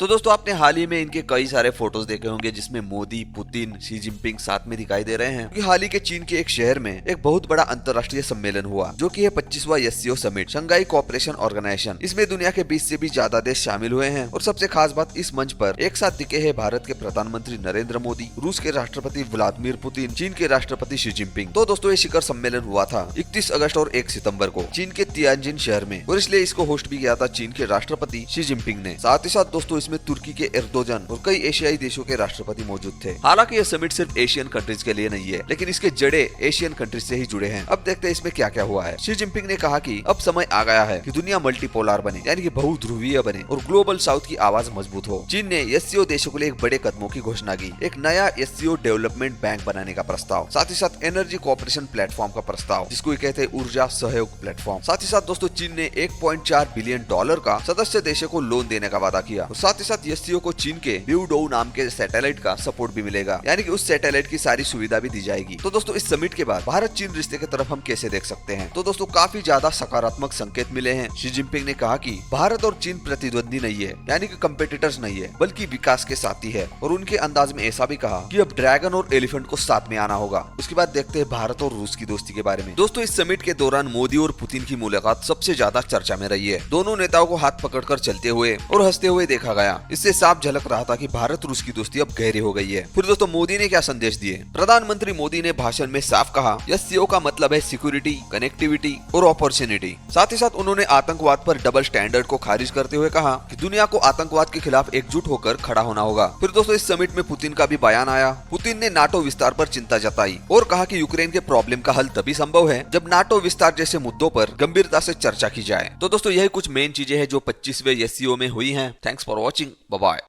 तो दोस्तों आपने हाल ही में इनके कई सारे फोटोज देखे होंगे जिसमें मोदी, पुतिन, शी जिनपिंग साथ में दिखाई दे रहे हैं। क्योंकि हाल ही के चीन के एक शहर में एक बहुत बड़ा अंतर्राष्ट्रीय सम्मेलन हुआ जो कि है 25वां SCO summit, Shanghai cooperation organisation. इसमें दुनिया के 20 से भी ज्यादा देश शामिल हुए हैं और सबसे खास बात, इस मंच पर एक साथ दिखे हैं भारत के प्रधानमंत्री नरेंद्र मोदी, रूस के राष्ट्रपति व्लादिमीर पुतिन, चीन के राष्ट्रपति शी जिनपिंग। तो दोस्तों ये शिखर सम्मेलन हुआ था 31 अगस्त और 1 सितंबर को चीन के तियानजिन शहर में, और इसलिए इसको होस्ट भी किया था चीन के राष्ट्रपति शी जिनपिंग ने। साथ ही साथ दोस्तों इसमें तुर्की के एर्दोगन और कई एशियाई देशों के राष्ट्रपति मौजूद थे। हालांकि यह समिट सिर्फ एशियन कंट्रीज के लिए नहीं है, लेकिन इसके जड़े एशियन कंट्रीज से ही जुड़े हैं। अब देखते हैं इसमें क्या क्या हुआ है। शी जिनपिंग ने कहा कि अब समय आ गया है कि दुनिया मल्टीपोलर बने, यानी कि बहुध्रुवीय बने और ग्लोबल साउथ की आवाज मजबूत हो। चीन ने एससीओ देशों के लिए एक बड़े कदमों की घोषणा की, एक नया एससीओ डेवलपमेंट बैंक बनाने का प्रस्ताव, साथ ही साथ एनर्जी कोऑपरेशन प्लेटफॉर्म का प्रस्ताव जिसको कहते हैं ऊर्जा सहयोग प्लेटफॉर्म। साथ ही साथ दोस्तों चीन ने $1.4 बिलियन का सदस्य देशों को लोन देने का वादा किया। साथ ही साथ एससीओ को चीन के ब्यूडो नाम के सैटेलाइट का सपोर्ट भी मिलेगा, यानी कि उस सैटेलाइट की सारी सुविधा भी दी जाएगी। तो दोस्तों इस समिट के बाद भारत चीन रिश्ते की तरफ हम कैसे देख सकते हैं? तो दोस्तों काफी ज्यादा सकारात्मक संकेत मिले हैं। शी जिनपिंग ने कहा कि भारत और चीन प्रतिद्वंदी नहीं है, यानी कि कंपेटिटर्स नहीं है, बल्कि विकास के साथी है। और उनके अंदाज में ऐसा भी कहा कि अब ड्रैगन और एलिफेंट को साथ में आना होगा। उसके बाद देखते हैं भारत और रूस की दोस्ती के बारे में। दोस्तों इस समिट के दौरान मोदी और पुतिन की मुलाकात सबसे ज्यादा चर्चा में रही है। दोनों नेताओं को हाथ पकड़कर चलते हुए और हंसते हुए देखा गया। इससे साफ झलक रहा था कि भारत रूस की दोस्ती अब गहरी हो गई है। फिर दोस्तों मोदी ने क्या संदेश दिए? प्रधानमंत्री मोदी ने भाषण में साफ कहा, एससीओ का मतलब है सिक्योरिटी, कनेक्टिविटी और अपॉर्चुनिटी। साथ ही साथ उन्होंने आतंकवाद पर डबल स्टैंडर्ड को खारिज करते हुए कहा कि दुनिया को आतंकवाद के खिलाफ एकजुट होकर खड़ा होना होगा। फिर दोस्तों इस समिट में पुतिन का भी बयान आया। पुतिन ने नाटो विस्तार पर चिंता जताई और कहा कि यूक्रेन के प्रॉब्लम का हल तभी संभव है जब नाटो विस्तार जैसे मुद्दों पर गंभीरता से चर्चा की जाए। तो दोस्तों यही कुछ मेन चीजें हैं जो 25वें एससीओ में हुई हैं। Thanks for watching, bye bye.